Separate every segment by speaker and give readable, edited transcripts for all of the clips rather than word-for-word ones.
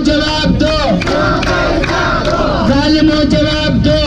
Speaker 1: जवाब दो, जालिमों जवाब दो।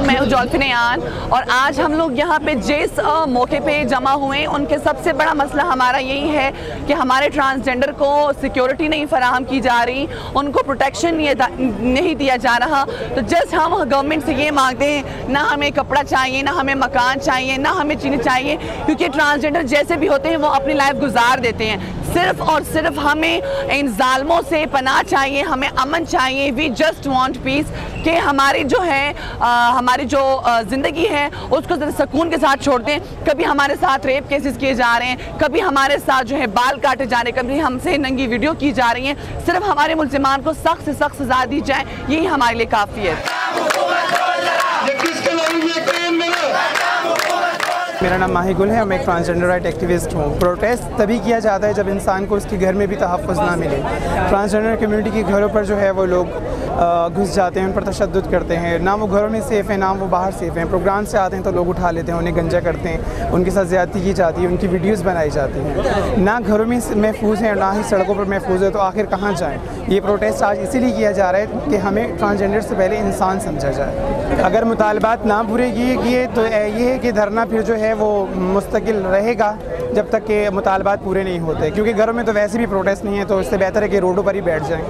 Speaker 2: मैं हूं जोल्फिन यान और आज हम लोग यहाँ पे जिस मौके पे जमा हुए उनके सबसे बड़ा मसला हमारा यही है कि हमारे ट्रांसजेंडर को सिक्योरिटी नहीं फराहम की जा रही, उनको प्रोटेक्शन नहीं दिया जा रहा। तो जस्ट हम गवर्नमेंट से ये मांगते हैं, ना हमें कपड़ा चाहिए, ना हमें मकान चाहिए, ना हमें चीज़ चाहिए, क्योंकि ट्रांसजेंडर जैसे भी होते हैं वो अपनी लाइफ गुजार देते हैं। सिर्फ और सिर्फ हमें इन जालमों से पनाह चाहिए, हमें अमन चाहिए। वी जस्ट वांट पीस कि हमारी जो है हमारी जो ज़िंदगी है उसको ज़रा सुकून के साथ छोड़ते हैं। कभी हमारे साथ रेप केसेस किए जा रहे हैं, कभी हमारे साथ जो है बाल काटे जा रहे हैं, कभी हमसे नंगी वीडियो की जा रही हैं। सिर्फ हमारे मुल्ज़िमान को सख्त से सख्त सज़ा दी जाए, यही हमारे लिए काफ़ी है।
Speaker 3: मेरा नाम माही गुल है, मैं एक ट्रांसजेंडर राइट एक्टिविस्ट हूँ। प्रोटेस्ट तभी किया जाता है जब इंसान को उसके घर में भी तहफ़्फ़ुज़ ना मिले। ट्रांसजेंडर कम्युनिटी के घरों पर जो है वो लोग घुस जाते हैं, उन पर तशद्दुद करते हैं। ना वो घरों में सेफ़ हैं, ना वो बाहर सेफ़ हैं। प्रोग्राम से आते हैं तो लोग उठा लेते हैं, उन्हें गंजा करते हैं, उनके साथ ज़्यादती की जाती है, उनकी वीडियोज़ बनाई जाती हैं। ना घरों में महफूज हैं, ना ही सड़कों पर महफूज है, तो आखिर कहाँ जाएँ? ये प्रोटेस्ट आज इसीलिए किया जा रहा है कि हमें ट्रांसजेंडर से पहले इंसान समझा जाए। अगर मुतालबात ना पूरे किए तो ये है कि धरना फिर जो है वो मुस्तकिल रहेगा जब तक कि मुतालबात पूरे नहीं होते, क्योंकि घरों में तो वैसे भी प्रोटेस्ट नहीं है, तो इससे बेहतर है कि रोडों पर ही बैठ जाएं।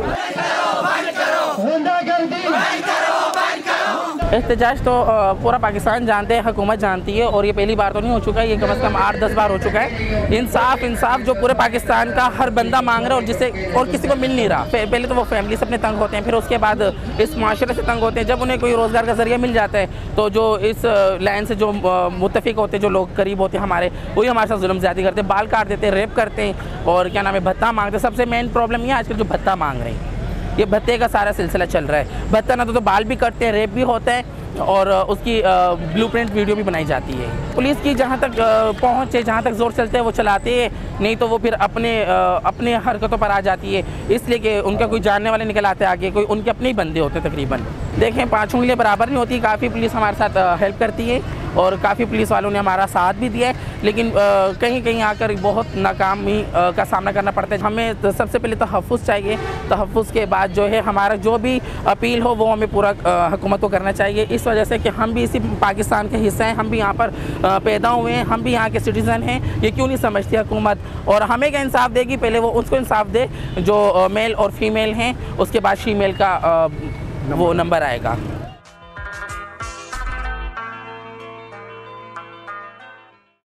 Speaker 4: एहतजाज तो पूरा पाकिस्तान जानते हैं, हुकूमत जानती है, और ये पहली बार तो नहीं हो चुका है, ये कम से कम 8-10 बार हो चुका है। इंसाफ जो पूरे पाकिस्तान का हर बंदा मांग रहा है और जिसे और किसी को मिल नहीं रहा। पहले तो वो फैमिली से अपने तंग होते हैं, फिर उसके बाद इस माशरे से तंग होते हैं। जब उन्हें कोई रोज़गार का ज़रिया मिल जाता है तो जो इस लाइन से जो मुत्तफिक होते हैं, जो लोग करीब होते हैं हमारे, वही हमारे साथ जुल्म ज़्यादती करते हैं, बाल काट देते हैं, रेप करते हैं, और क्या नाम है, भत्ता मांगते हैं। सबसे मेन प्रॉब्लम ये आजकल जो भत्ता मांग रहे हैं, ये भत्ते का सारा सिलसिला चल रहा है। भत्ता ना तो बाल भी कटते हैं, रेप भी होता है, और उसकी ब्लूप्रिंट वीडियो भी बनाई जाती है। पुलिस की जहाँ तक पहुँच है, जहाँ तक जोर चलते हैं वो चलाते हैं, नहीं तो वो फिर अपने हरकतों पर आ जाती है, इसलिए कि उनका कोई जानने वाले निकल आते हैं आगे, कोई उनके अपने ही बंदे होते हैं तकरीबन। देखें, 5 उंगलियां बराबर नहीं होती। काफ़ी पुलिस हमारे साथ हेल्प करती है और काफ़ी पुलिस वालों ने हमारा साथ भी दिया है, लेकिन कहीं कहीं आकर बहुत नाकामी का सामना करना पड़ता है। हमें तो सबसे पहले तहफ़्फ़ुज़ चाहिए, तहफ़्फ़ुज़ के बाद जो है हमारा जो भी अपील हो वो हमें पूरा हुकूमत को करना चाहिए। इस वजह से कि हम भी इसी पाकिस्तान के हिस्से हैं, हम भी यहाँ पर पैदा हुए हैं, हम भी यहाँ के सिटीज़न हैं। ये क्यों नहीं समझती हुकूमत? और हमें क्या इंसाफ देगी? पहले वो उसको इंसाफ दे जो मेल और फीमेल हैं, उसके बाद शीमेल का वो नंबर आएगा।